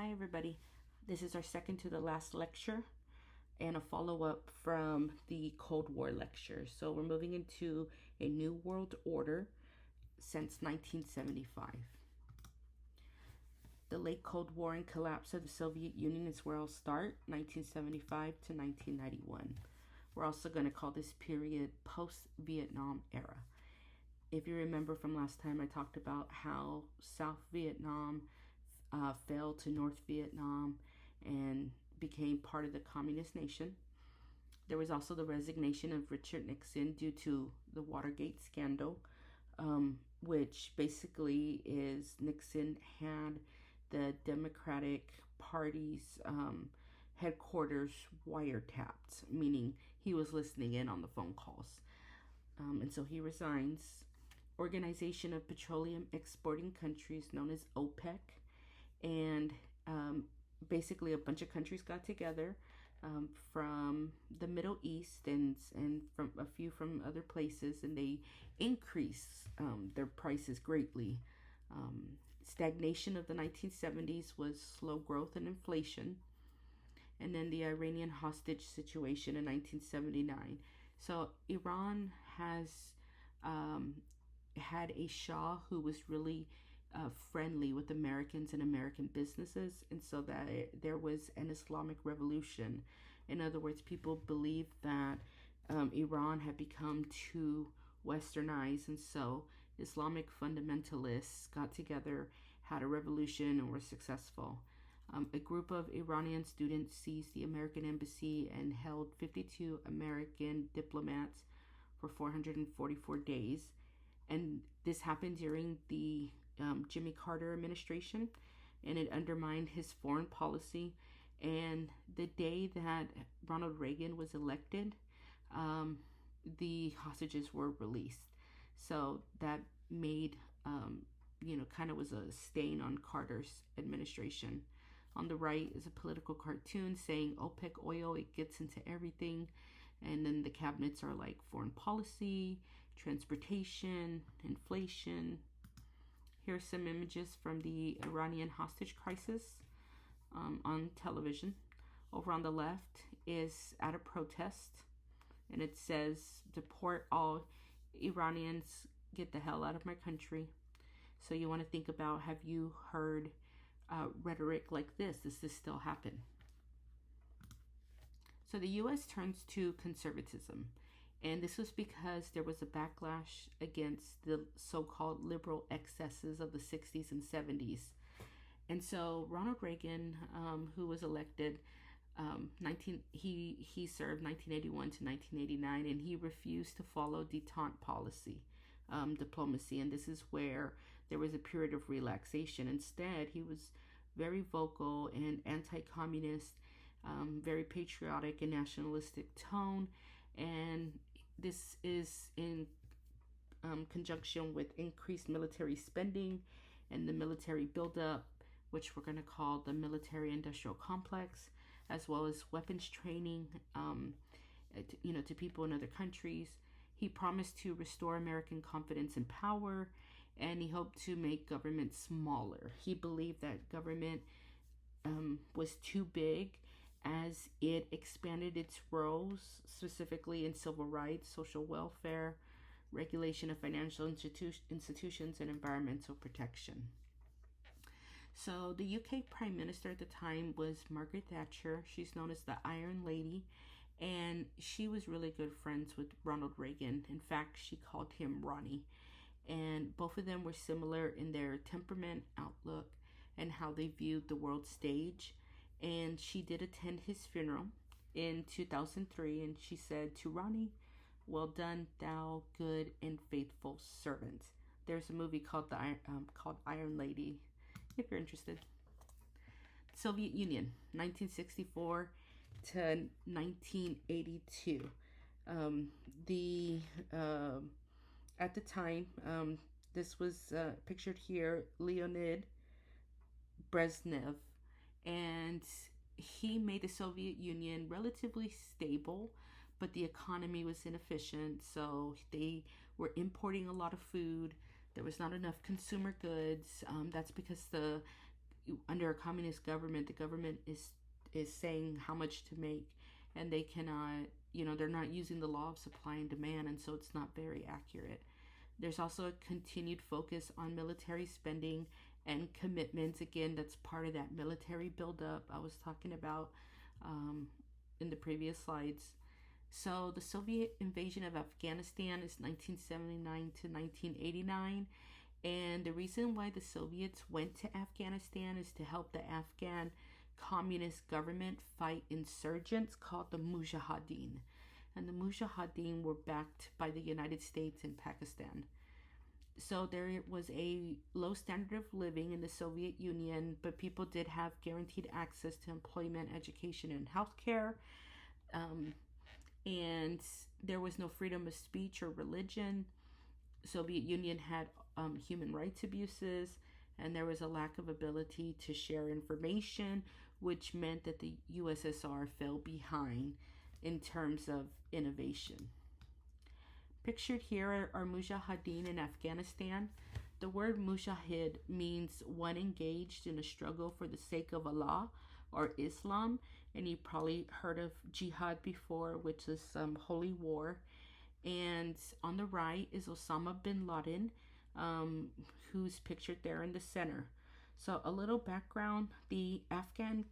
Hi, everybody. This is our second to the last lecture and a follow up from the Cold War lecture. So, we're moving into a new world order since 1975. The late Cold War and collapse of the Soviet Union is where I'll start, 1975 to 1991. We're also going to call this period post Vietnam era. If you remember from last time, I talked about how South Vietnam fell to North Vietnam and became part of the communist nation. There was also the resignation of Richard Nixon due to the Watergate scandal, which basically is Nixon had the Democratic Party's headquarters wiretapped, meaning he was listening in on the phone calls. And so he resigns. Organization of Petroleum Exporting Countries, known as OPEC, and basically a bunch of countries got together from the Middle East and from a few from other places, and they increased their prices greatly. Stagnation of the 1970s was slow growth and inflation, and then the Iranian hostage situation in 1979. So Iran has had a Shah who was really friendly with Americans and American businesses, and so that there was an Islamic revolution. In other words, people believed that Iran had become too westernized, and so Islamic fundamentalists got together, had a revolution, and were successful. A group of Iranian students seized the American embassy and held 52 American diplomats for 444 days. And this happened during the Jimmy Carter administration, and it undermined his foreign policy. And the day that Ronald Reagan was elected, the hostages were released. So that made, kind of was a stain on Carter's administration. On the right is a political cartoon saying OPEC oil, it gets into everything. And then the cabinets are like foreign policy, transportation, inflation. Here's some images from the Iranian hostage crisis on television. Over on the left is at a protest, and it says, "Deport all Iranians, get the hell out of my country." So you want to think about, have you heard rhetoric like this? Does this still happen? So the U.S. turns to conservatism, and this was because there was a backlash against the so-called liberal excesses of the 60s and 70s. And so Ronald Reagan, who was elected, he served 1981 to 1989, and he refused to follow détente policy, diplomacy, and this is where there was a period of relaxation. Instead, he was very vocal and anti-communist, very patriotic and nationalistic tone, and this is in conjunction with increased military spending and the military buildup, which we're going to call the military-industrial complex, as well as weapons training, to people in other countries. He promised to restore American confidence and power, and he hoped to make government smaller. He believed that government was too big as it expanded its roles, specifically in civil rights, social welfare, regulation of financial institutions, and environmental protection. So the UK Prime Minister at the time was Margaret Thatcher. She's known as the Iron Lady, and she was really good friends with Ronald Reagan. In fact, she called him Ronnie. And both of them were similar in their temperament, outlook, and how they viewed the world stage. And she did attend his funeral in 2003, and she said to Ronnie, "Well done, thou good and faithful servant." There's a movie called called Iron Lady, if you're interested. Soviet Union, 1964 to 1982. At the time, this was pictured here, Leonid Brezhnev, and he made the Soviet Union relatively stable, but the economy was inefficient, so they were importing a lot of food. There was not enough consumer goods. That's because the under a communist government, the government is saying how much to make, and they cannot, they're not using the law of supply and demand, and so it's not very accurate. There's also a continued focus on military spending and commitments. Again, that's part of that military buildup I was talking about in the previous slides. So the Soviet invasion of Afghanistan is 1979 to 1989. And the reason why the Soviets went to Afghanistan is to help the Afghan communist government fight insurgents called the Mujahideen. And the Mujahideen were backed by the United States and Pakistan. So there was a low standard of living in the Soviet Union, but people did have guaranteed access to employment, education, and healthcare. And there was no freedom of speech or religion. Soviet Union had human rights abuses, and there was a lack of ability to share information, which meant that the USSR fell behind in terms of innovation. Pictured here are Mujahideen in Afghanistan. The word Mujahid means one engaged in a struggle for the sake of Allah or Islam, and you probably heard of jihad before, which is holy war. And on the right is Osama bin Laden, who's pictured there in the center. So a little background, the Afghan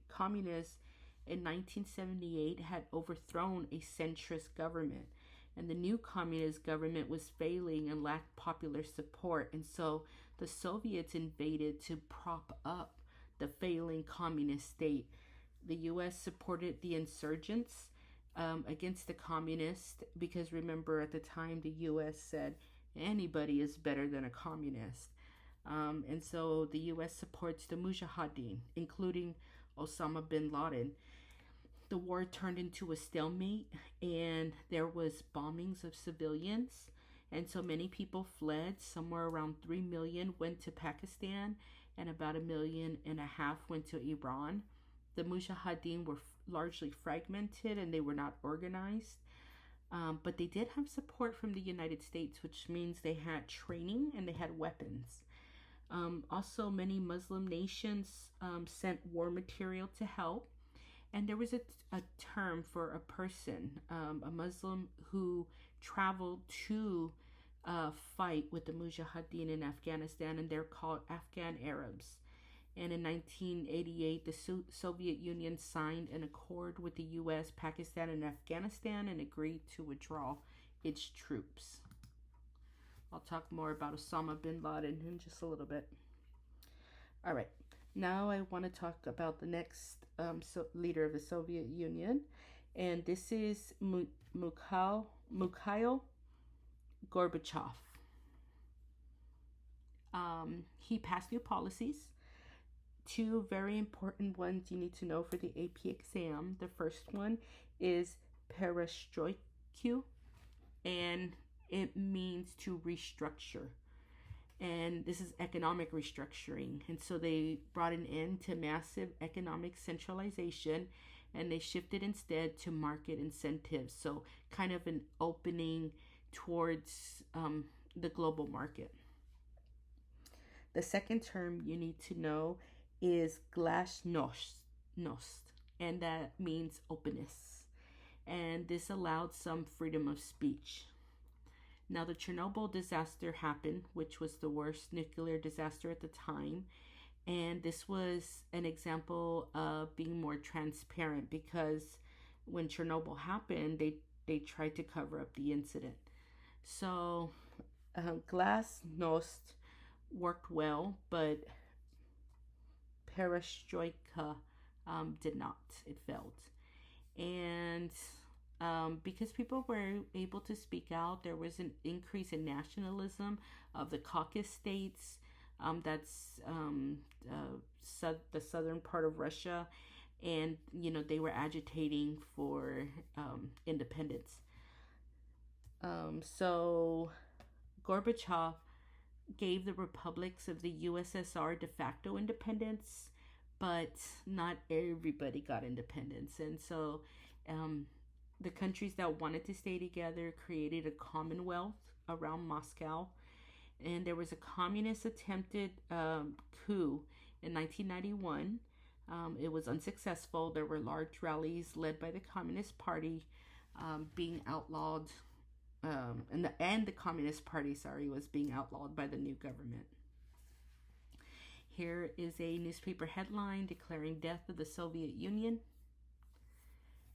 communists in 1978 had overthrown a centrist government, and the new communist government was failing and lacked popular support, and so the Soviets invaded to prop up the failing communist state. The US supported the insurgents against the communists, because remember at the time the US said anybody is better than a communist. And so the US supports the Mujahideen, including Osama bin Laden. The war turned into a stalemate, and there was bombings of civilians, and so many people fled. Somewhere around 3 million went to Pakistan, and about 1.5 million went to Iran. The Mujahideen were largely fragmented, and they were not organized. But they did have support from the United States, which means they had training and they had weapons. Also, many Muslim nations sent war material to help. And there was a term for a person, a Muslim who traveled to fight with the Mujahideen in Afghanistan, and they're called Afghan Arabs. And in 1988, the Soviet Union signed an accord with the US, Pakistan, and Afghanistan and agreed to withdraw its troops. I'll talk more about Osama bin Laden in just a little bit. All right, now I want to talk about the next leader of the Soviet Union, and this is Mikhail Gorbachev. He passed new policies. Two very important ones you need to know for the AP exam. The first one is perestroika, and it means to restructure. And this is economic restructuring. And so they brought an end to massive economic centralization, and they shifted instead to market incentives. So kind of an opening towards the global market. The second term you need to know is glasnost, and that means openness. And this allowed some freedom of speech. Now, the Chernobyl disaster happened, which was the worst nuclear disaster at the time. And this was an example of being more transparent, because when Chernobyl happened, they tried to cover up the incident. So glasnost worked well, but perestroika did not. It failed. And because people were able to speak out, there was an increase in nationalism of the Caucasus states. That's the southern part of Russia. And, they were agitating for independence. So Gorbachev gave the republics of the USSR de facto independence, but not everybody got independence. And so the countries that wanted to stay together created a commonwealth around Moscow. And there was a communist attempted coup In 1991, it was unsuccessful. There were large rallies led by the Communist Party being outlawed, and the Communist Party, was being outlawed by the new government. Here is a newspaper headline declaring death of the Soviet Union.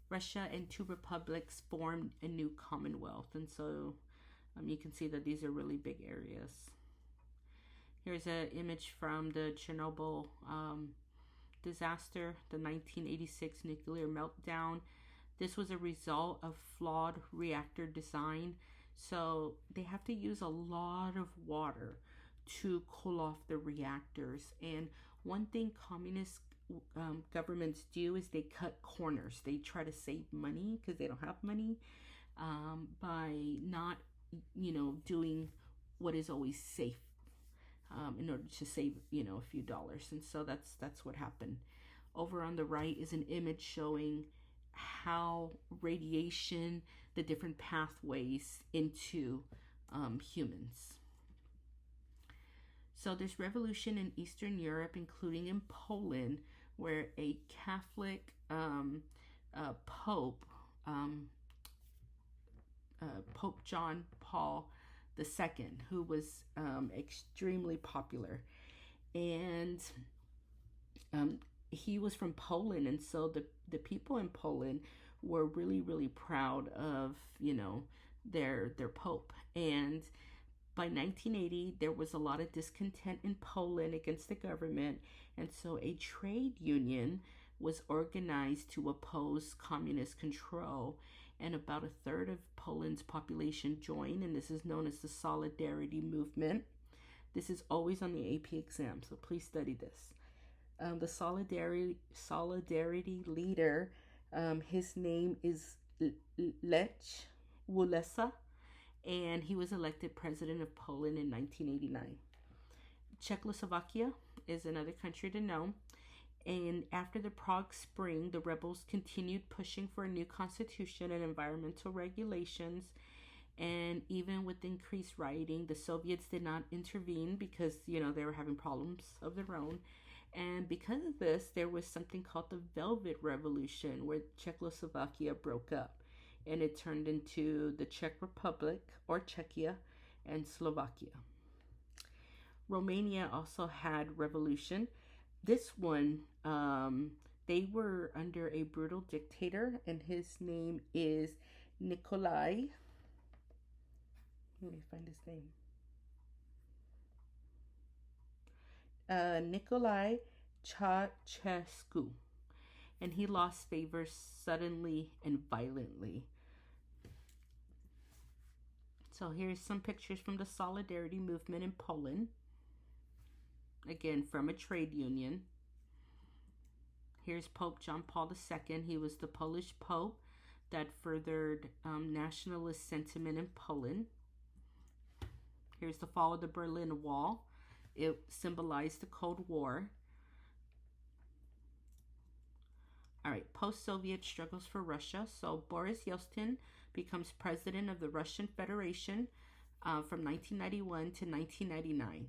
Russia and two republics formed a new commonwealth. And so you can see that these are really big areas. Here's an image from the Chernobyl disaster, the 1986 nuclear meltdown. This was a result of flawed reactor design. So they have to use a lot of water to cool off the reactors. And one thing communist governments do is they cut corners. They try to save money because they don't have money by not, doing what is always safe in order to save, a few dollars. And so that's what happened. Over on the right is an image showing how radiation, the different pathways into humans. So there's revolution in Eastern Europe, including in Poland, where a Catholic Pope, Pope John Paul II, who was extremely popular, and he was from Poland, and so the people in Poland were really, really proud of their Pope. And by 1980, there was a lot of discontent in Poland against the government, and so a trade union was organized to oppose communist control, and about a third of Poland's population joined, and this is known as the Solidarity Movement. This is always on the AP exam, so please study this. The Solidarity leader, his name is Lech Walesa, and he was elected president of Poland in 1989. Czechoslovakia is another country to know. And after the Prague Spring, the rebels continued pushing for a new constitution and environmental regulations. And even with increased rioting, the Soviets did not intervene because, they were having problems of their own. And because of this, there was something called the Velvet Revolution, where Czechoslovakia broke up. And it turned into the Czech Republic, or Czechia, and Slovakia. Romania also had revolution. This one, they were under a brutal dictator, and his name is Nicolae. Let me find his name. Nicolae Ceausescu. And he lost favor suddenly and violently. So here's some pictures from the Solidarity Movement in Poland. Again, from a trade union. Here's Pope John Paul II. He was the Polish Pope that furthered nationalist sentiment in Poland. Here's the fall of the Berlin Wall. It symbolized the Cold War. All right, post-Soviet struggles for Russia. So Boris Yeltsin becomes president of the Russian Federation from 1991 to 1999.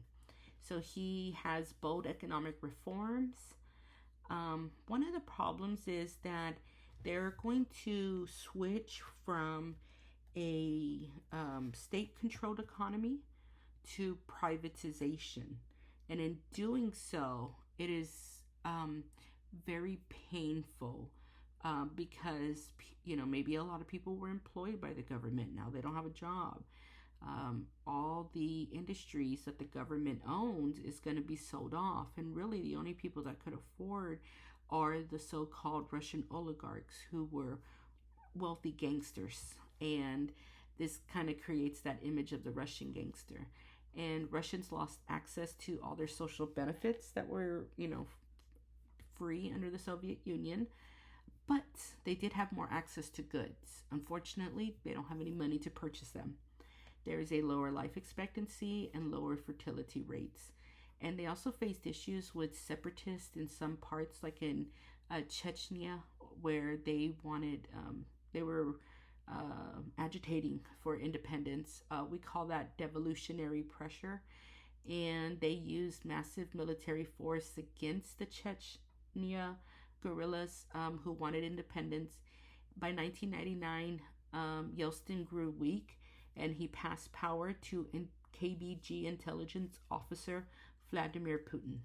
So he has bold economic reforms. One of the problems is that they're going to switch from a state-controlled economy to privatization. And in doing so, it is very painful because, maybe a lot of people were employed by the government. Now they don't have a job. All the industries that the government owns is going to be sold off. And really the only people that could afford are the so-called Russian oligarchs, who were wealthy gangsters. And this kind of creates that image of the Russian gangster. And Russians lost access to all their social benefits that were, free under the Soviet Union. But they did have more access to goods. Unfortunately, they don't have any money to purchase them. There is a lower life expectancy and lower fertility rates. And they also faced issues with separatists in some parts, like in Chechnya, where they were agitating for independence. We call that devolutionary pressure. and they used massive military force against the Chechnya guerrillas who wanted independence. By 1999, Yeltsin grew weak and he passed power to KBG intelligence officer Vladimir Putin.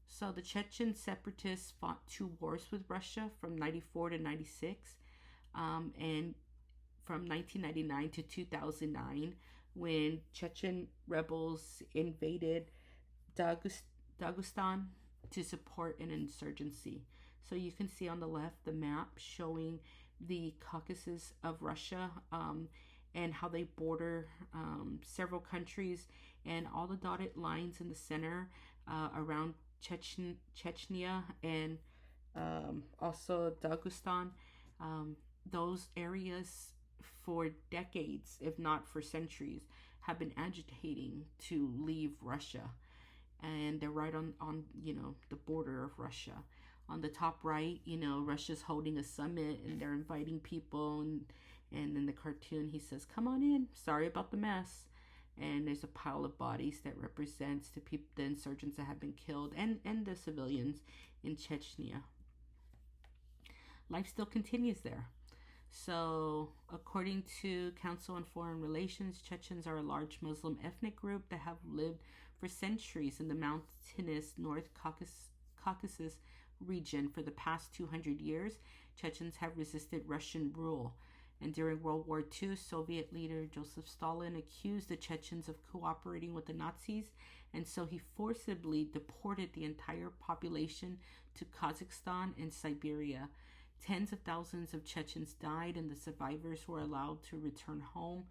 So the Chechen separatists fought two wars with Russia from 94 to 96, and from 1999 to 2009, when Chechen rebels invaded Dagestan to support an insurgency. So you can see on the left the map showing the Caucasus of Russia, and how they border several countries, and all the dotted lines in the center around Chechnya and also Dagestan. Those areas for decades, if not for centuries, have been agitating to leave Russia, and they're right on the border of Russia. On the top right, Russia's holding a summit and they're inviting people, and in the cartoon he says, "Come on in. Sorry about the mess." And there's a pile of bodies that represents the insurgents that have been killed, and the civilians in Chechnya. Life still continues there. So, according to Council on Foreign Relations, Chechens are a large Muslim ethnic group that have lived for centuries in the mountainous North Caucasus region. For the past 200 years, Chechens have resisted Russian rule. And during World War II, Soviet leader Joseph Stalin accused the Chechens of cooperating with the Nazis, and so he forcibly deported the entire population to Kazakhstan and Siberia. Tens of thousands of Chechens died, and the survivors were allowed to return home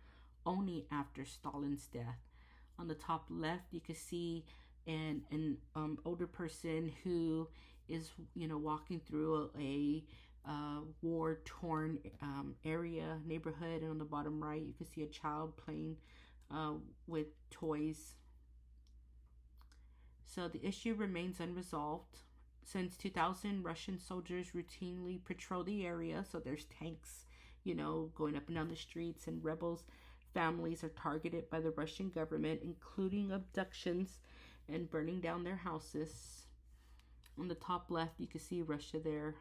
only after Stalin's death. On the top left, you can see an older person who is walking through a war-torn neighborhood, and on the bottom right, you can see a child playing with toys. So the issue remains unresolved. Since 2000, Russian soldiers routinely patrol the area, so there's tanks, going up and down the streets, and rebels' families are targeted by the Russian government, including abductions and burning down their houses. On the top left, you can see Russia there.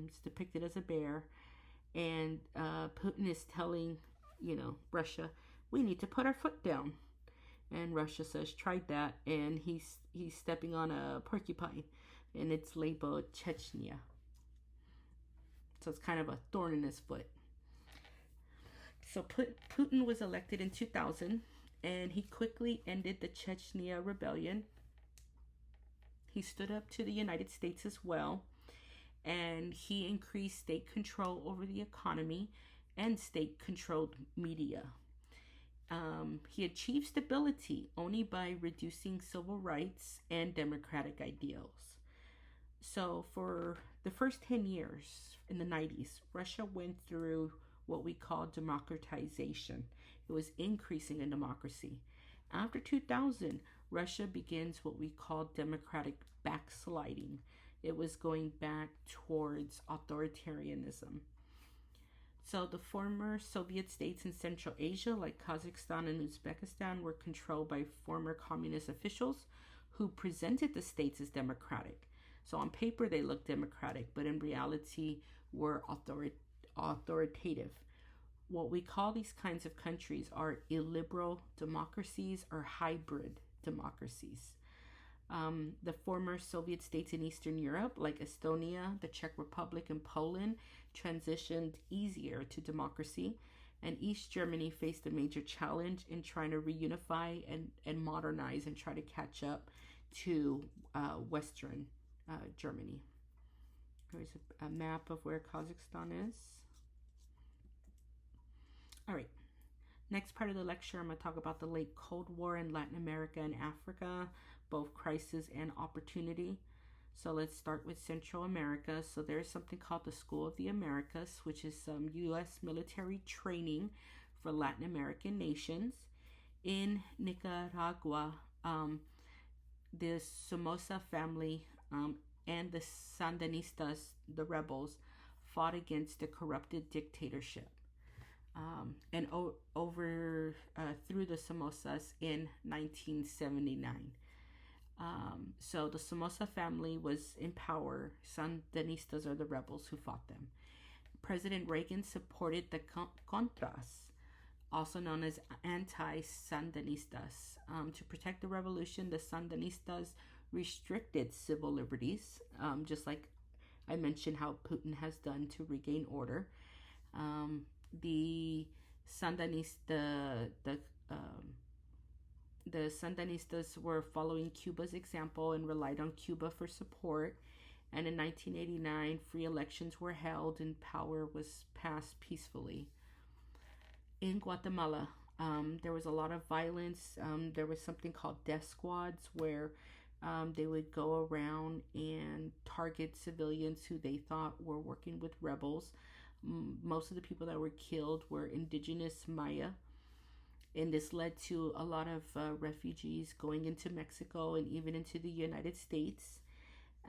It's depicted as a bear, and Putin is telling, Russia, "We need to put our foot down." And Russia says, "Tried that," and he's stepping on a porcupine, and it's labeled Chechnya. So it's kind of a thorn in his foot. So Putin was elected in 2000, and he quickly ended the Chechnya rebellion. He stood up to the United States as well, and he increased state control over the economy and state-controlled media. He achieved stability only by reducing civil rights and democratic ideals. So for the first 10 years in the 90s, Russia went through what we call democratization. It was increasing in democracy. After 2000, Russia begins what we call democratic backsliding. It was going back towards authoritarianism. So the former Soviet states in Central Asia, like Kazakhstan and Uzbekistan, were controlled by former communist officials who presented the states as democratic. So on paper, they looked democratic, but in reality were authoritative. What we call these kinds of countries are illiberal democracies or hybrid democracies. The former Soviet states in Eastern Europe, like Estonia, the Czech Republic, and Poland, transitioned easier to democracy, and East Germany faced a major challenge in trying to reunify and modernize and try to catch up to Western Germany. Here's a map of where Kazakhstan is. All right. Next part of the lecture, I'm going to talk about the late Cold War in Latin America and Africa, both crisis and opportunity. So let's start with Central America. So there's something called the School of the Americas, which is some U.S. military training for Latin American nations. In Nicaragua, the Somoza family and the Sandinistas, the rebels, fought against a corrupted dictatorship. and through the Somosas in 1979. So the Somoza family was in power. Sandinistas are the rebels who fought them. President Reagan supported the Contras, also known as anti-Sandinistas. To protect the revolution, the Sandinistas restricted civil liberties, just like I mentioned how Putin has done to regain order. The Sandinista, the Sandinistas were following Cuba's example and relied on Cuba for support. And in 1989, free elections were held and power was passed peacefully. In Guatemala, there was a lot of violence. There was something called death squads where they would go around and target civilians who they thought were working with rebels. Most of the people that were killed were indigenous Maya, and this led to a lot of refugees going into Mexico and even into the United States.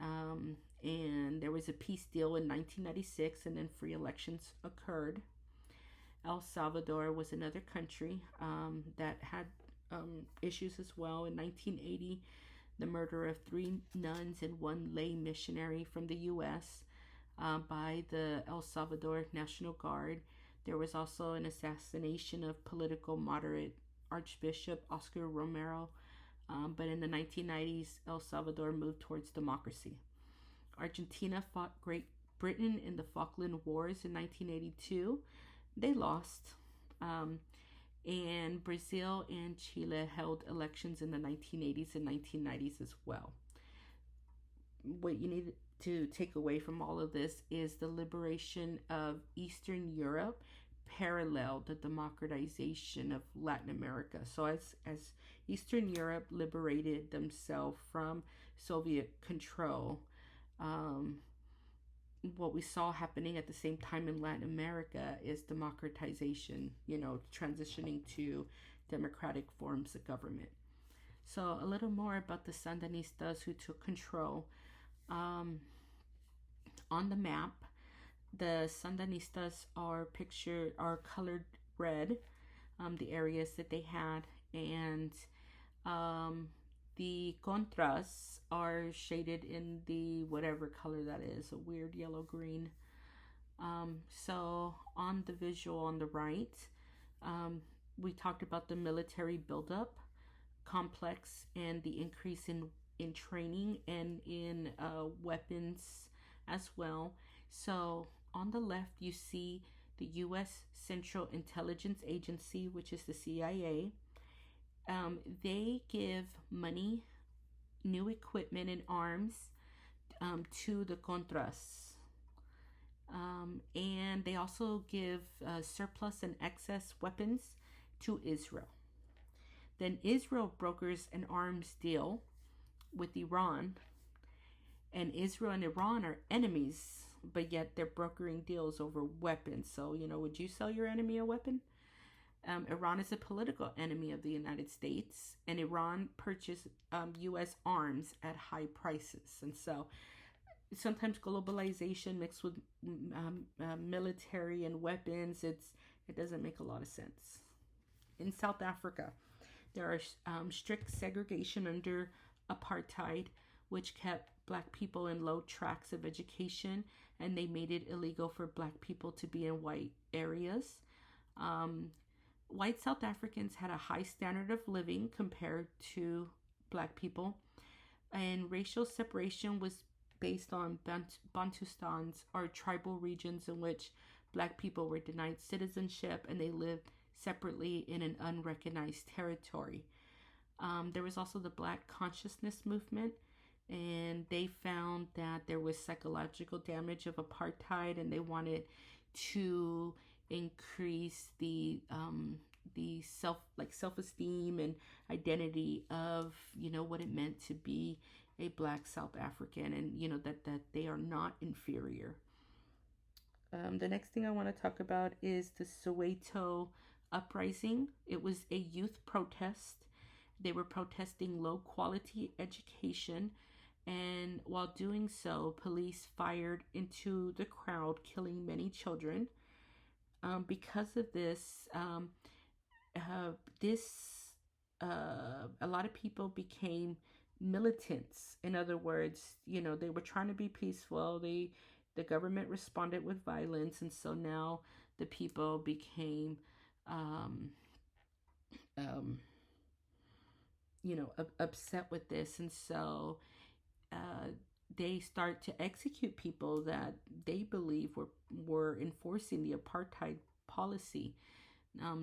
And there was a peace deal in 1996, and then free elections occurred. El Salvador was another country that had issues as well. In 1980, the murder of 3 nuns and 1 lay missionary from the U.S. By the El Salvador National Guard. There was also an assassination of political moderate Archbishop Oscar Romero. But in the 1990s, El Salvador moved towards democracy. Argentina fought Great Britain in the Falkland Wars in 1982. They lost. And Brazil and Chile held elections in the 1980s and 1990s as well. What you need to take away from all of this is the liberation of Eastern Europe paralleled the democratization of Latin America. So as Eastern Europe liberated themselves from Soviet control, what we saw happening at the same time in Latin America is democratization, transitioning to democratic forms of government. So a little more about the Sandinistas who took control. On the map, the Sandinistas are colored red, the areas that they had, and the Contras are shaded in the whatever color that is, a weird yellow green. So on the visual on the right, we talked about the military buildup complex and the increase in training and in weapons as well. So on the left, you see the U.S. Central Intelligence Agency, which is the CIA. They give money, new equipment, and arms to the Contras. And they also give surplus and excess weapons to Israel. Then Israel brokers an arms deal with Iran, and Israel and Iran are enemies, but yet they're brokering deals over weapons. So, would you sell your enemy a weapon? Iran is a political enemy of the United States, and Iran purchased U.S. arms at high prices. And so sometimes globalization mixed with military and weapons, it doesn't make a lot of sense. In South Africa, there are strict segregation under apartheid, which kept Black people in low tracks of education, and they made it illegal for Black people to be in white areas. White South Africans had a high standard of living compared to Black people, and racial separation was based on Bantustans, or tribal regions in which Black people were denied citizenship and they lived separately in an unrecognized territory. There was also the Black consciousness movement, and they found that there was psychological damage of apartheid, and they wanted to increase the self-esteem and identity of what it meant to be a Black South African, and that they are not inferior. The next thing I want to talk about is the Soweto uprising. It was a youth protest. They were protesting low quality education, and while doing so, police fired into the crowd, killing many children. Because of this, this a lot of people became militants. In other words, they were trying to be peaceful. The government responded with violence, and so now the people became, um, um, upset with this, and so uh, they start to execute people that they believe were enforcing the apartheid policy.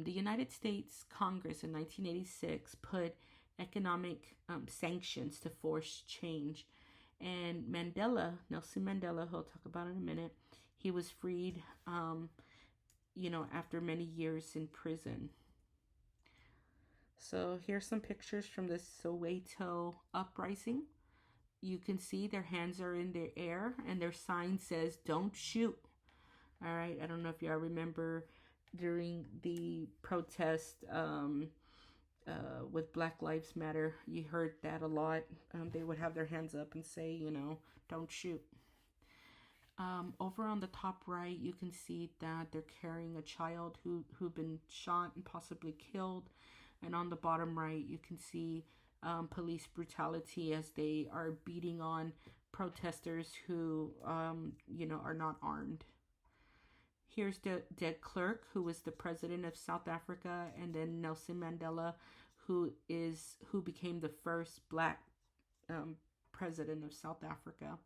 The United States Congress in 1986 put economic sanctions to force change. And Nelson Mandela, who I'll talk about in a minute, he was freed, after many years in prison. So here's some pictures from the Soweto uprising. You can see their hands are in the air and their sign says, "Don't shoot." All right. I don't know if y'all remember during the protest with Black Lives Matter, you heard that a lot. They would have their hands up and say, "Don't shoot." Over on the top right, you can see that they're carrying a child who've been shot and possibly killed. And on the bottom right, you can see police brutality as they are beating on protesters who, are not armed. Here's de Klerk, who was the president of South Africa, and then Nelson Mandela, who became the first black president of South Africa.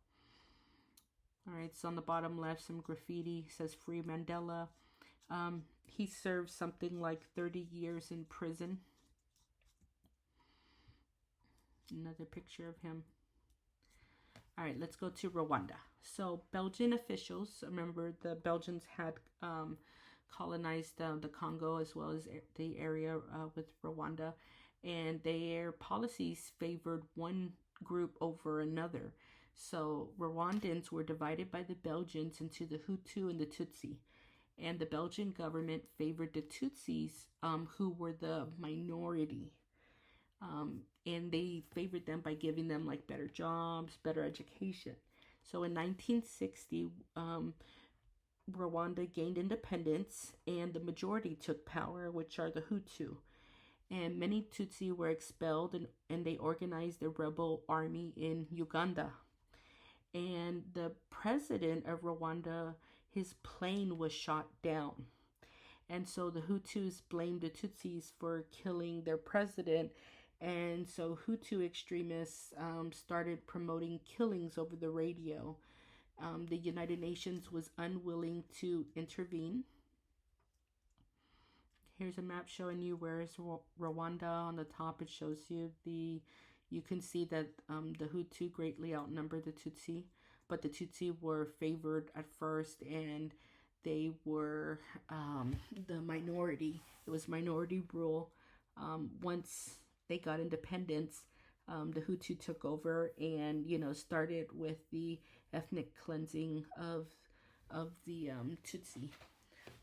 All right, so on the bottom left, some graffiti says "Free Mandela." He served something like 30 years in prison. Another picture of him. All right, let's go to Rwanda. So Belgian officials, remember the Belgians had colonized the Congo as well as the area with Rwanda, and their policies favored one group over another. So Rwandans were divided by the Belgians into the Hutu and the Tutsi. And the Belgian government favored the Tutsis, who were the minority. And they favored them by giving them like better jobs, better education. So in 1960, Rwanda gained independence and the majority took power, which are the Hutu. And many Tutsi were expelled and they organized a rebel army in Uganda. And the president of Rwanda, his plane was shot down. And so the Hutus blamed the Tutsis for killing their president. And so Hutu extremists started promoting killings over the radio. The United Nations was unwilling to intervene. Here's a map showing you where is Rwanda. On the top, it shows you you can see that the Hutu greatly outnumber the Tutsi, but the Tutsi were favored at first, and they were the minority. It was minority rule. Once they got independence, the Hutu took over and started with the ethnic cleansing of the Tutsi.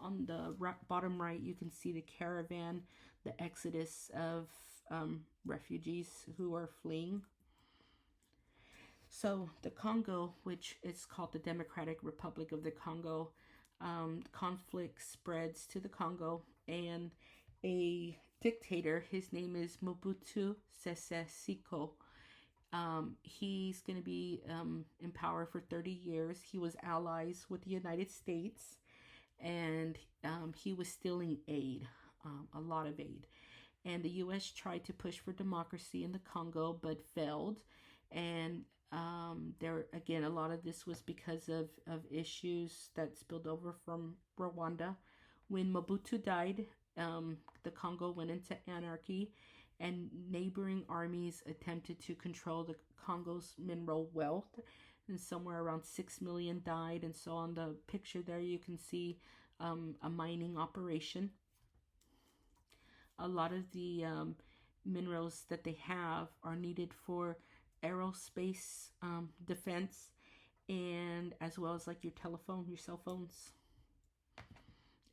On the bottom right, you can see the caravan, the exodus of refugees who are fleeing. So the Congo, which is called the Democratic Republic of the Congo, conflict spreads to the Congo, and a dictator, his name is Mobutu Sese Seko. He's going to be in power for 30 years. He was allies with the United States, and he was stealing aid, a lot of aid. And the U.S. tried to push for democracy in the Congo, but failed. And there, again, a lot of this was because of issues that spilled over from Rwanda. When Mobutu died, the Congo went into anarchy, and neighboring armies attempted to control the Congo's mineral wealth. And somewhere around 6 million died. And so on the picture there, you can see a mining operation. A lot of the minerals that they have are needed for aerospace defense, and as well as like your cell phones.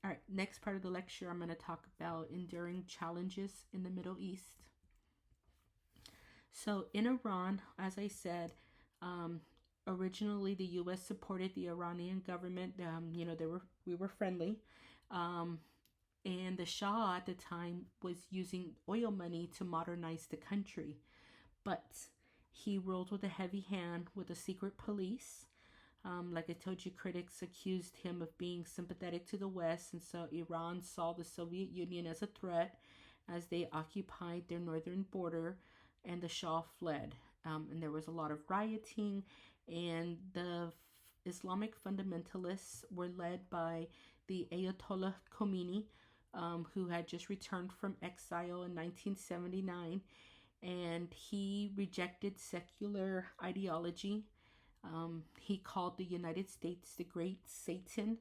All right, next part of the lecture, I'm going to talk about enduring challenges in the Middle East. So in Iran, as I said, originally the U.S. supported the Iranian government. We were friendly. Um, and the Shah at the time was using oil money to modernize the country. But he ruled with a heavy hand with a secret police. Like I told you, critics accused him of being sympathetic to the West, and so Iran saw the Soviet Union as a threat as they occupied their northern border, and the Shah fled. And there was a lot of rioting, and the Islamic fundamentalists were led by the Ayatollah Khomeini, who had just returned from exile in 1979, and he rejected secular ideology. He called the United States the Great Satan,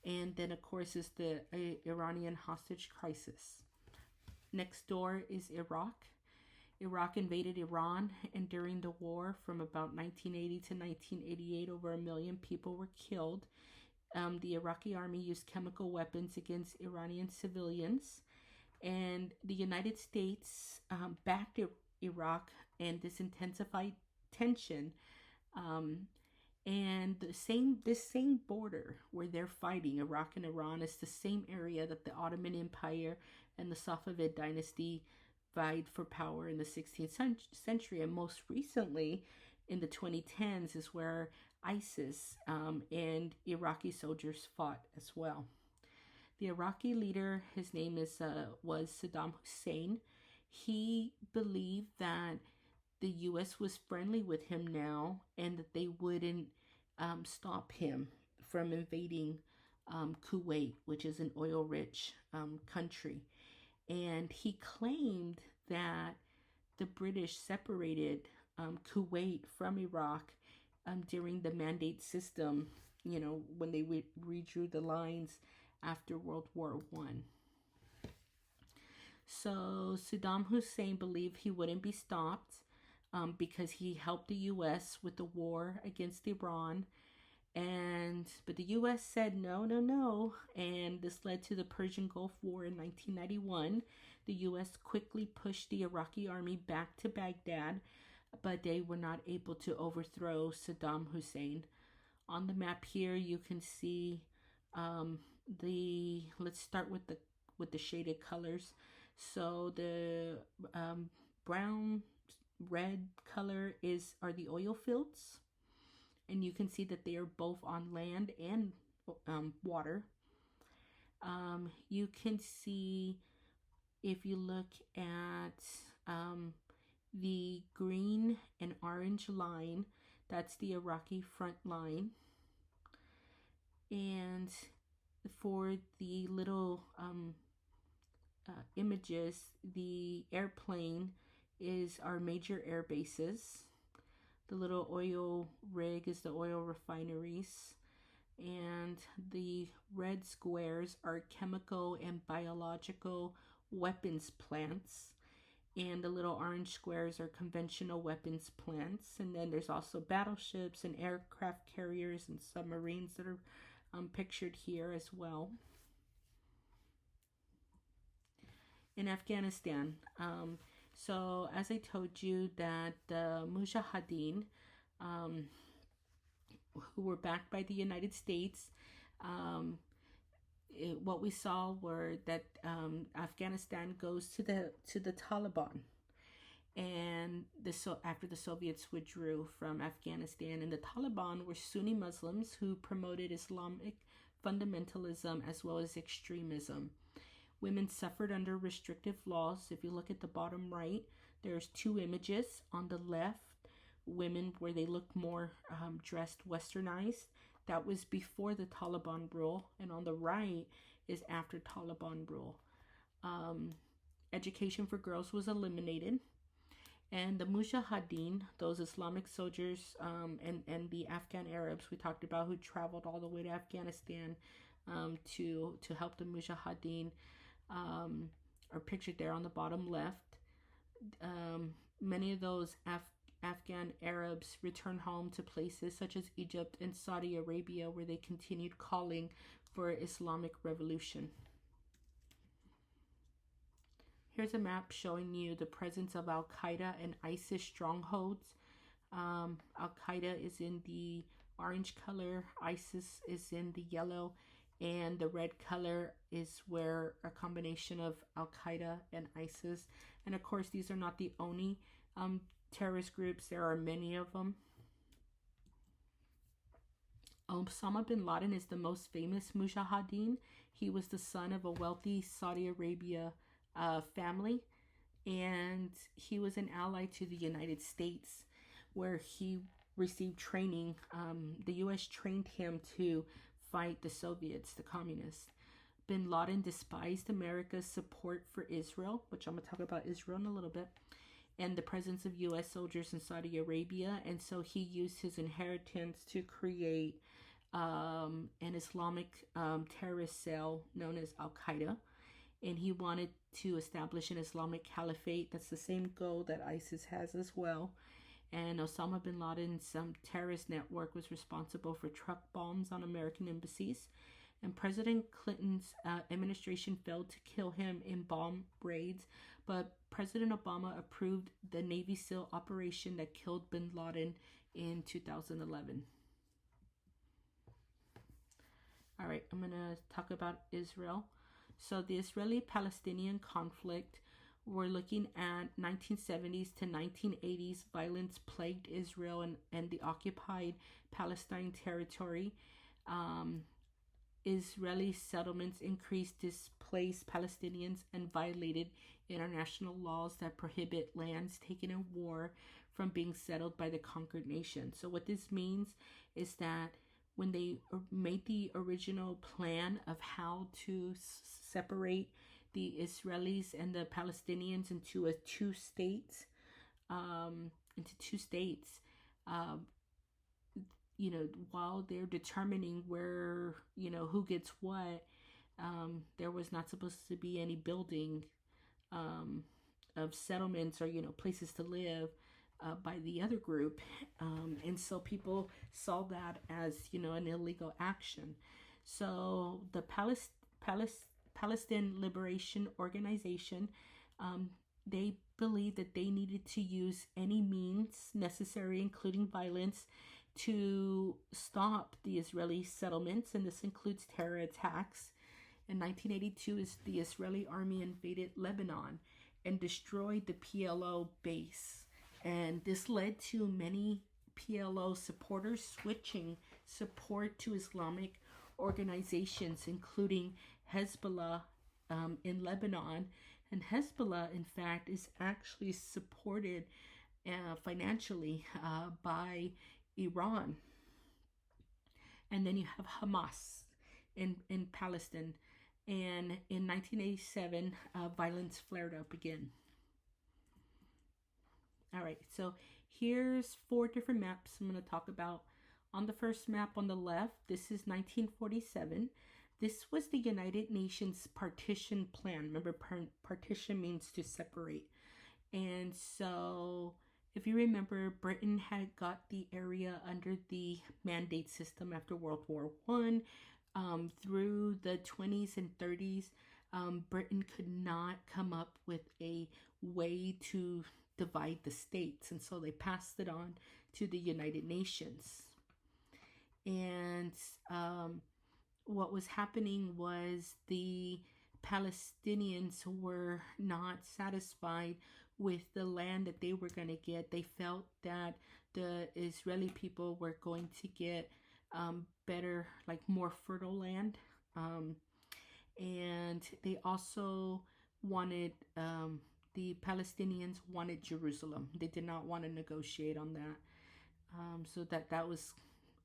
and then, of course, is the Iranian hostage crisis. Next door is Iraq. Iraq invaded Iran, and during the war from about 1980 to 1988, over 1 million people were killed. The Iraqi army used chemical weapons against Iranian civilians, and the United States backed Iraq, and this intensified tension. Um, and this same border where they're fighting, Iraq and Iran, is the same area that the Ottoman Empire and the Safavid dynasty vied for power in the 16th century. And most recently, in the 2010s, is where ISIS and Iraqi soldiers fought as well. The Iraqi leader, his name was Saddam Hussein. He believed that the U.S. was friendly with him now, and that they wouldn't stop him from invading Kuwait, which is an oil-rich country. And he claimed that the British separated Kuwait from Iraq during the Mandate system, when they redrew the lines after World War I. So Saddam Hussein believed he wouldn't be stopped because he helped the U.S. with the war against Iran. But the U.S. said no, no, no, and this led to the Persian Gulf War in 1991. The U.S. quickly pushed the Iraqi army back to Baghdad, but they were not able to overthrow Saddam Hussein. On the map here, you can see let's start with the shaded colors. So the brown red color are the oil fields, and you can see that they are both on land and water. You can see, if you look at the green and orange line, that's the Iraqi front line. And for the little images, the airplane is our major air bases. The little oil rig is the oil refineries. And the red squares are chemical and biological weapons plants. And the little orange squares are conventional weapons plants. And then there's also battleships and aircraft carriers and submarines that are pictured here as well. In Afghanistan, so as I told you, that the Mujahideen, who were backed by the United States, what we saw were that Afghanistan goes to the Taliban, and after the Soviets withdrew from Afghanistan, and the Taliban were Sunni Muslims who promoted Islamic fundamentalism as well as extremism. Women suffered under restrictive laws. If you look at the bottom right, there's two images. On the left, women where they look more dressed westernized. That was before the Taliban rule. And on the right is after Taliban rule. Education for girls was eliminated. And the Mujahideen, those Islamic soldiers and the Afghan Arabs we talked about, who traveled all the way to Afghanistan to help the Mujahideen, are pictured there on the bottom left. Many of those Afghan Arabs returned home to places such as Egypt and Saudi Arabia, where they continued calling for Islamic revolution. Here's a map showing you the presence of Al-Qaeda and ISIS strongholds. Al-Qaeda is in the orange color, ISIS is in the yellow, and the red color is where a combination of Al Qaeda and ISIS. And of course, these are not the only terrorist groups, there are many of them. Osama bin Laden is the most famous mujahideen. He was the son of a wealthy Saudi Arabia family, and he was an ally to the United States, where he received training. The U.S. trained him to fight the Soviets, the communists. Bin Laden despised America's support for Israel, which I'm going to talk about Israel in a little bit, and the presence of U.S. soldiers in Saudi Arabia. And so he used his inheritance to create an Islamic terrorist cell known as Al Qaeda. And he wanted to establish an Islamic caliphate. That's the same goal that ISIS has as well. And Osama bin Laden's terrorist network was responsible for truck bombs on American embassies. And President Clinton's administration failed to kill him in bomb raids, but President Obama approved the Navy SEAL operation that killed bin Laden in 2011. All right, I'm going to talk about Israel. So the Israeli-Palestinian conflict, we're looking at 1970s to 1980s. Violence plagued Israel and the occupied Palestine territory. Israeli settlements increased displaced Palestinians and violated international laws that prohibit lands taken in war from being settled by the conquered nation. So what this means is that when they made the original plan of how to separate the Israelis and the Palestinians into two states, while they're determining where, who gets what, there was not supposed to be any building of settlements or, places to live by the other group. And so people saw that as, an illegal action. So the Palestine Liberation Organization, they believed that they needed to use any means necessary, including violence, to stop the Israeli settlements, and this includes terror attacks. In 1982, the Israeli army invaded Lebanon and destroyed the PLO base. And this led to many PLO supporters switching support to Islamic organizations, including Hezbollah in Lebanon. And Hezbollah, in fact, is actually supported financially by Iran. And then you have Hamas in Palestine. And in 1987, violence flared up again. All right, so here's 4 different maps I'm going to talk about. On the first map on the left, this is 1947. This was the United Nations partition plan. Remember, partition means to separate. And so, if you remember, Britain had got the area under the mandate system after World War I. Through the 20s and 30s, Britain could not come up with a way to divide the states, and so they passed it on to the United Nations. And what was happening was the Palestinians were not satisfied with the land that they were going to get. They felt that the Israeli people were going to get better, like more fertile land. And they also wanted, the Palestinians wanted Jerusalem. They did not want to negotiate on that. So that was,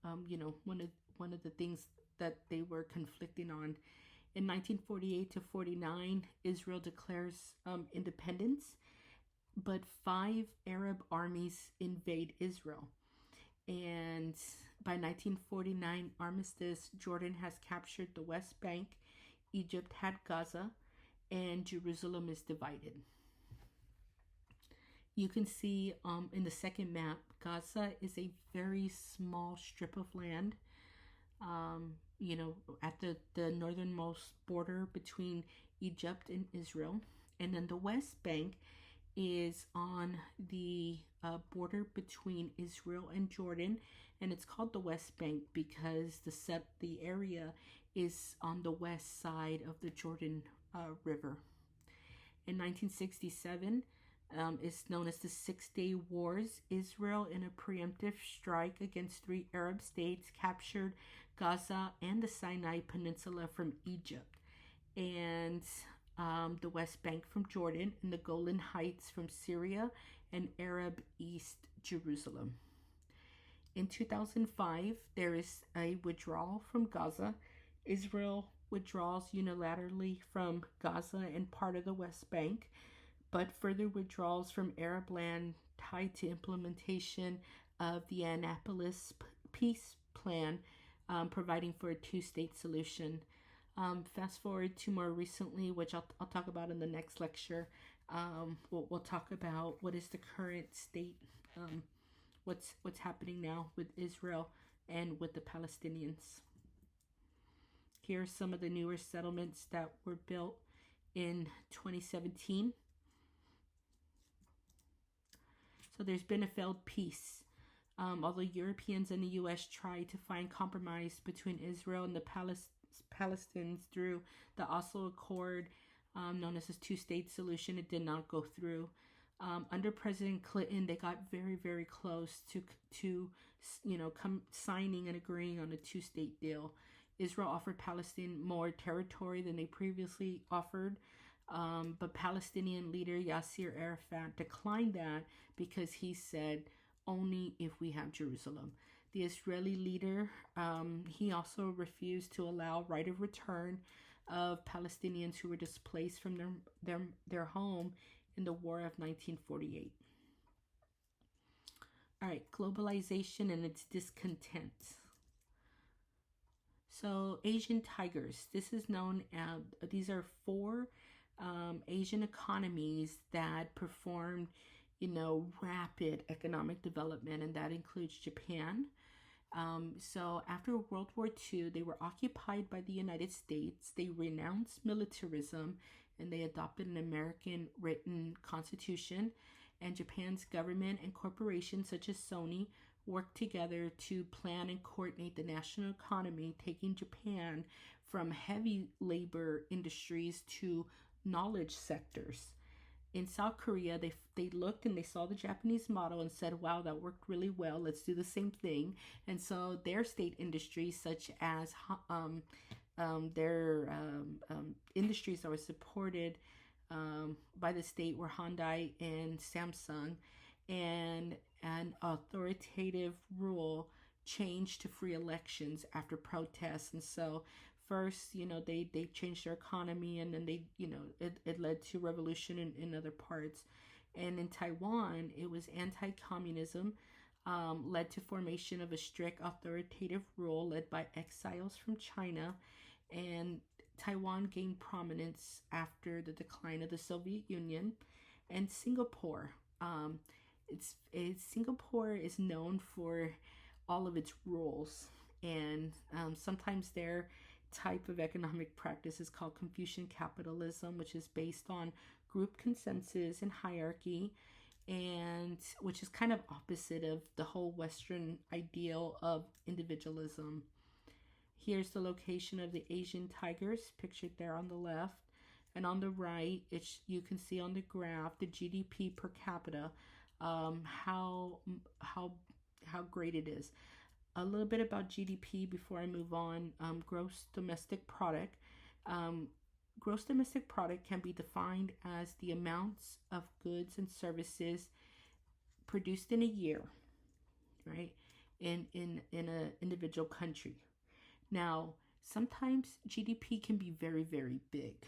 one of the things that they were conflicting on. In 1948 to 49, Israel declares independence, but 5 Arab armies invade Israel. And by 1949 armistice, Jordan has captured the West Bank, Egypt had Gaza, and Jerusalem is divided. You can see in the second map, Gaza is a very small strip of land, at the northernmost border between Egypt and Israel. And then the West Bank is on the border between Israel and Jordan, and it's called the West Bank because the area is on the west side of the Jordan River. In 1967, is known as the Six-Day Wars. Israel, in a preemptive strike against three Arab states, captured Gaza and the Sinai Peninsula from Egypt, and the West Bank from Jordan, and the Golan Heights from Syria, and Arab East Jerusalem. In 2005, there is a withdrawal from Gaza. Israel withdraws unilaterally from Gaza and part of the West Bank, but further withdrawals from Arab land tied to implementation of the Annapolis Peace Plan, providing for a two-state solution. Fast forward to more recently, which I'll talk about in the next lecture. We'll talk about what is the current state, what's happening now with Israel and with the Palestinians. Here are some of the newer settlements that were built in 2017. So there's been a failed peace. Although Europeans and the U.S. tried to find compromise between Israel and the Palestinians through the Oslo Accord, known as a two-state solution, it did not go through. Under President Clinton, they got very, very close to signing and agreeing on a two-state deal. Israel offered Palestine more territory than they previously offered, but Palestinian leader Yasser Arafat declined that because he said, only if we have Jerusalem. The Israeli leader, he also refused to allow right of return of Palestinians who were displaced from their home in the War of 1948. All right, globalization and its discontent. So Asian tigers, this is known as, these are four Asian economies that performed, rapid economic development, and that includes Japan. So after World War II, they were occupied by the United States. They renounced militarism and they adopted an American written constitution. And Japan's government and corporations such as Sony worked together to plan and coordinate the national economy, taking Japan from heavy labor industries to knowledge sectors. In South Korea, they looked and they saw the Japanese model and said, wow, that worked really well. Let's do the same thing. And so their state industries, such as their industries that were supported by the state, were Hyundai and Samsung. And an authoritative rule changed to free elections after protests. And so first, they changed their economy, and then it led to revolution in other parts. And in Taiwan, it was anti-communism, led to formation of a strict authoritative rule led by exiles from China. And Taiwan gained prominence after the decline of the Soviet Union. And Singapore, Singapore is known for all of its rules, and sometimes their type of economic practice is called Confucian capitalism, which is based on group consensus and hierarchy, and which is kind of opposite of the whole Western ideal of individualism. Here's the location of the Asian tigers, pictured there on the left. And on the right, you can see on the graph the GDP per capita, how great it is. A little bit about GDP before I move on. Gross domestic product. Gross domestic product can be defined as the amounts of goods and services produced in a year, right? In an individual country. Now, sometimes GDP can be very, very big,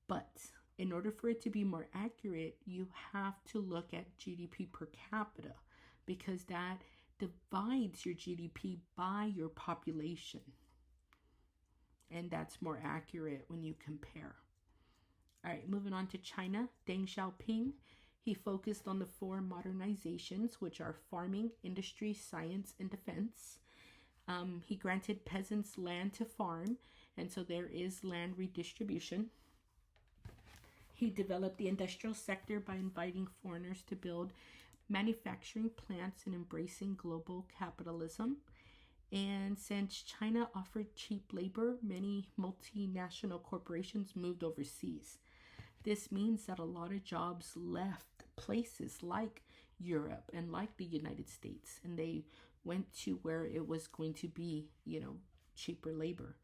but in order for it to be more accurate, you have to look at GDP per capita, because that divides your GDP by your population. And that's more accurate when you compare. All right, moving on to China. Deng Xiaoping, he focused on the four modernizations, which are farming, industry, science, and defense. He granted peasants land to farm, and so there is land redistribution. He developed the industrial sector by inviting foreigners to build manufacturing plants and embracing global capitalism. And since China offered cheap labor, many multinational corporations moved overseas. This means that a lot of jobs left places like Europe and like the United States, and they went to where it was going to be, cheaper labor.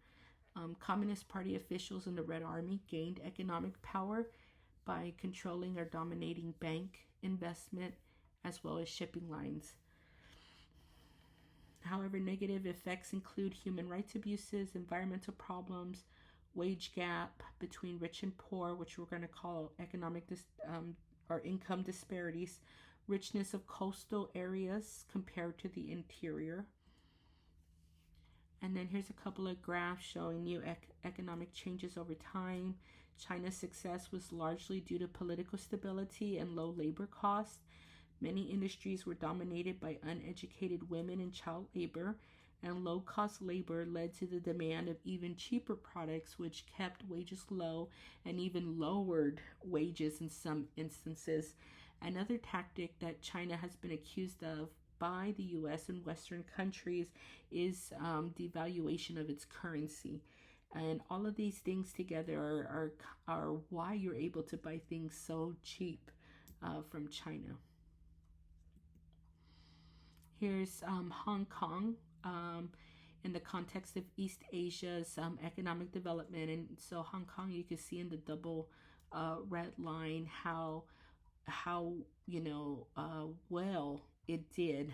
Communist Party officials in the Red Army gained economic power by controlling or dominating bank investment as well as shipping lines. However, negative effects include human rights abuses, environmental problems, wage gap between rich and poor, which we're going to call or income disparities, richness of coastal areas compared to the interior. And then here's a couple of graphs showing new economic changes over time. China's success was largely due to political stability and low labor costs. Many industries were dominated by uneducated women and child labor, and low-cost labor led to the demand of even cheaper products, which kept wages low and even lowered wages in some instances. Another tactic that China has been accused of by the U.S. and Western countries is devaluation of its currency. And all of these things together are why you're able to buy things so cheap from China. Here's Hong Kong in the context of East Asia's economic development. And so Hong Kong, you can see in the double red line how well it did,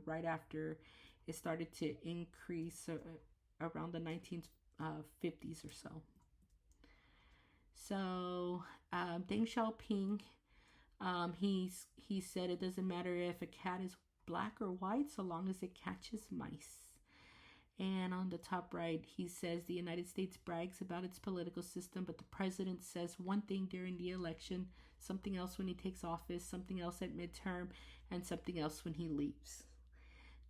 right after it started to increase around the 1950s or so. So Deng Xiaoping, he said it doesn't matter if a cat is black or white so long as it catches mice. And on the top right, he says the United States brags about its political system, but the president says one thing during the election, something else when he takes office, something else at midterm, and something else when he leaves.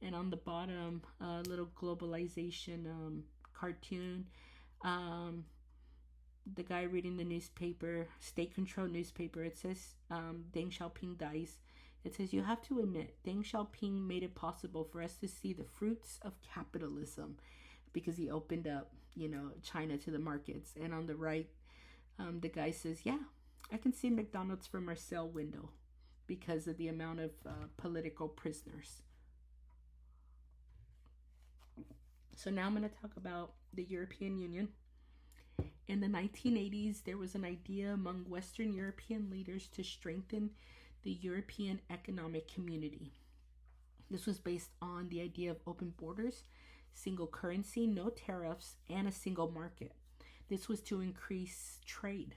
And on the bottom, a little globalization cartoon. The guy reading the newspaper, state-controlled newspaper, it says Deng Xiaoping dies. It says, you have to admit, Deng Xiaoping made it possible for us to see the fruits of capitalism because he opened up, China to the markets. And on the right, the guy says, yeah, I can see McDonald's from our cell window because of the amount of political prisoners. So now I'm going to talk about the European Union. In the 1980s, there was an idea among Western European leaders to strengthen the European economic community. This was based on the idea of open borders, single currency, no tariffs, and a single market. This was to increase trade.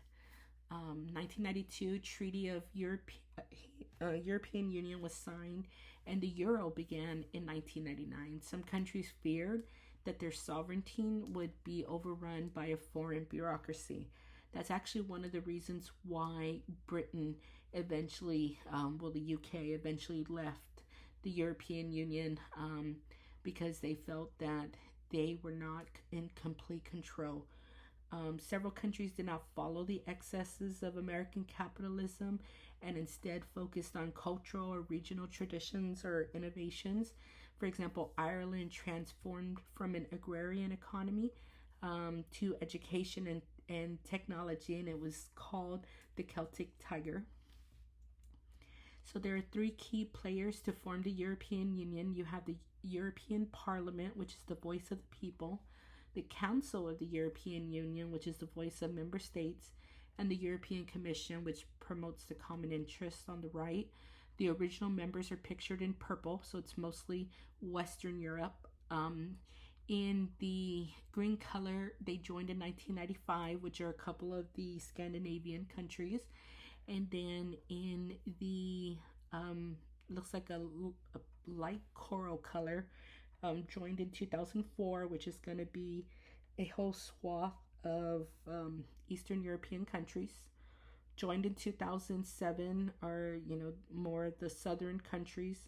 1992 Treaty of European Union was signed, and the euro began in 1999. Some countries feared that their sovereignty would be overrun by a foreign bureaucracy. That's actually one of the reasons why Britain eventually, the UK eventually left the European Union, because they felt that they were not in complete control. Several countries did not follow the excesses of American capitalism and instead focused on cultural or regional traditions or innovations. For example, Ireland transformed from an agrarian economy to education and technology, and it was called the Celtic Tiger. So there are three key players to form the European Union. You have the European Parliament, which is the voice of the people, the Council of the European Union, which is the voice of member states, and the European Commission, which promotes the common interests on the right. The original members are pictured in purple, so it's mostly Western Europe. In the green color, they joined in 1995, which are a couple of the Scandinavian countries. And then in the, looks like a light coral color, joined in 2004, which is going to be a whole swath of Eastern European countries. Joined in 2007 are, more the southern countries,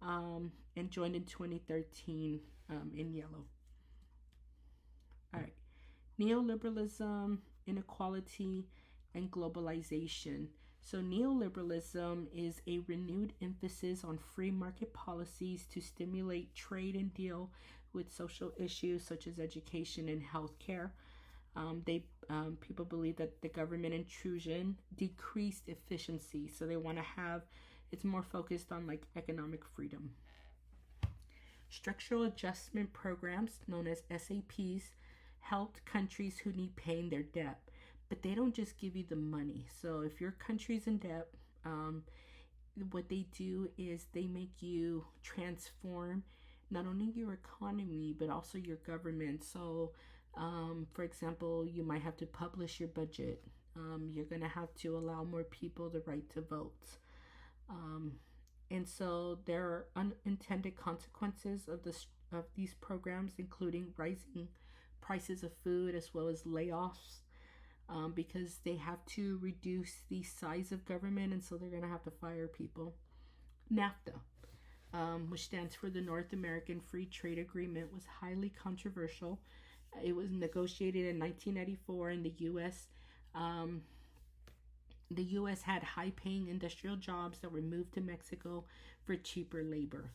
and joined in 2013 in yellow. All right. Neoliberalism, inequality, and globalization. So, neoliberalism is a renewed emphasis on free market policies to stimulate trade and deal with social issues such as education and healthcare. They People believe that the government intrusion decreased efficiency, so they want to have it's more focused on like economic freedom. Structural adjustment programs, known as SAPs, helped countries who need paying their debt, but they don't just give you the money. So if your country's in debt, what they do is they make you transform not only your economy but also your government. So, for example, you might have to publish your budget. You're going to have to allow more people the right to vote. Um, and so there are unintended consequences of these programs, including rising prices of food as well as layoffs, because they have to reduce the size of government, and so they're going to have to fire people. NAFTA, which stands for the North American Free Trade Agreement, was highly controversial. It was negotiated in 1994 in the U.S. The U.S. had high-paying industrial jobs that were moved to Mexico for cheaper labor.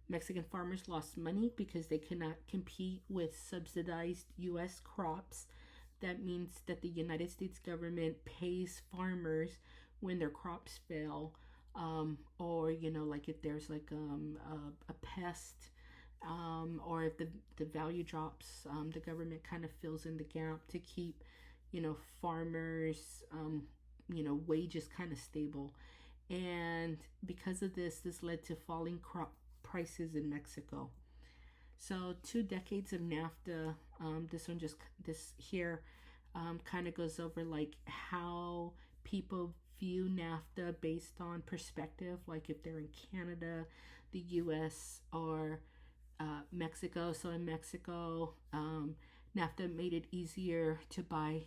Mexican farmers lost money because they could not compete with subsidized U.S. crops. That means that the United States government pays farmers when their crops fail, or like if there's like a pest, or if the value drops, the government kind of fills in the gap to keep farmers wages kind of stable. And because of this led to falling crop prices in Mexico. So 2 decades of NAFTA. This here kind of goes over like how people view NAFTA based on perspective, like if they're in Canada, the US, or Mexico. So in Mexico, NAFTA made it easier to buy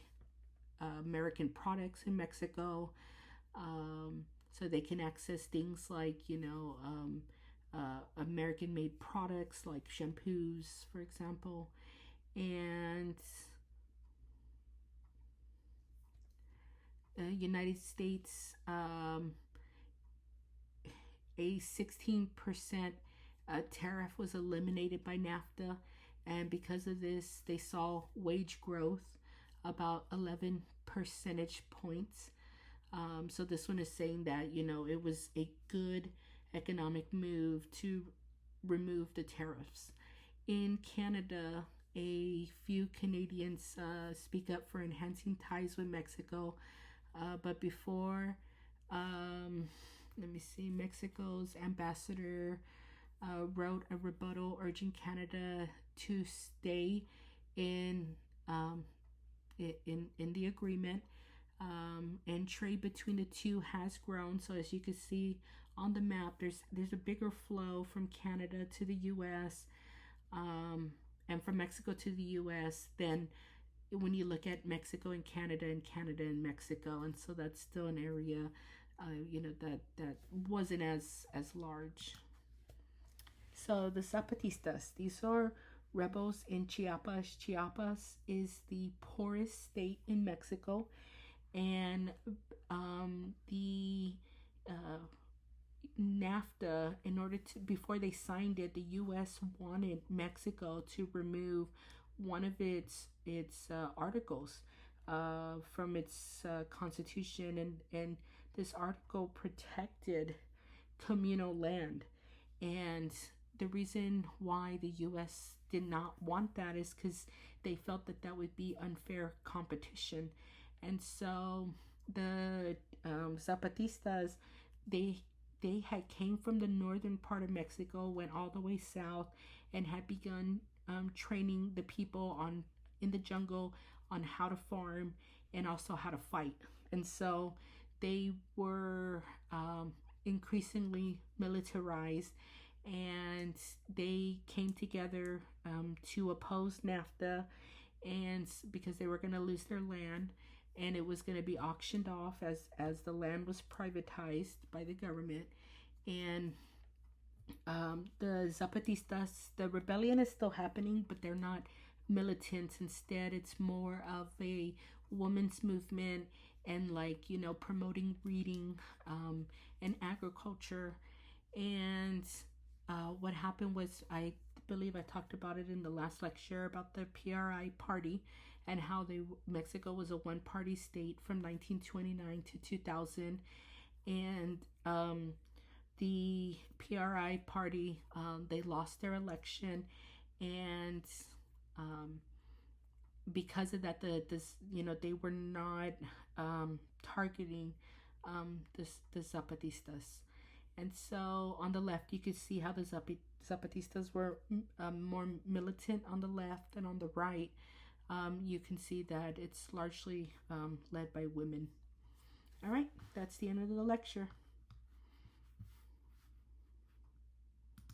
American products in Mexico, so they can access things like American made products like shampoos, for example. And United States, a 16% tariff was eliminated by NAFTA, and because of this they saw wage growth about 11 percentage points. So this one is saying that it was a good economic move to remove the tariffs. In Canada, a few Canadians speak up for enhancing ties with Mexico, but before, let me see, Mexico's ambassador wrote a rebuttal urging Canada to stay in the agreement, and trade between the two has grown. So as you can see on the map, there's a bigger flow from Canada to the U.S., and from Mexico to the U.S. than when you look at Mexico and Canada and Mexico. And so that's still an area that wasn't as large. So the Zapatistas, these are rebels in Chiapas. Chiapas is the poorest state in Mexico, and the NAFTA, before they signed it, the U.S. wanted Mexico to remove one of its articles from its constitution, and this article protected communal land. And the reason why the U.S. did not want that is because they felt that would be unfair competition. And so the Zapatistas, they had came from the northern part of Mexico, went all the way south, and had begun training the people in the jungle on how to farm and also how to fight. And so they were increasingly militarized, and they came together to oppose NAFTA, and because they were going to lose their land, and it was going to be auctioned off as the land was privatized by the government. And the Zapatistas, the rebellion is still happening, but they're not militant. Instead, it's more of a women's movement, and like, promoting reading and agriculture. And what happened was, I believe I talked about it in the last lecture about the PRI party and how Mexico was a one party state from 1929 to 2000. And the PRI party, they lost their election. And because of that, they were not targeting the Zapatistas. And so on the left, you can see how the Zapatistas were more militant on the left, and on the right, you can see that it's largely led by women. All right, that's the end of the lecture.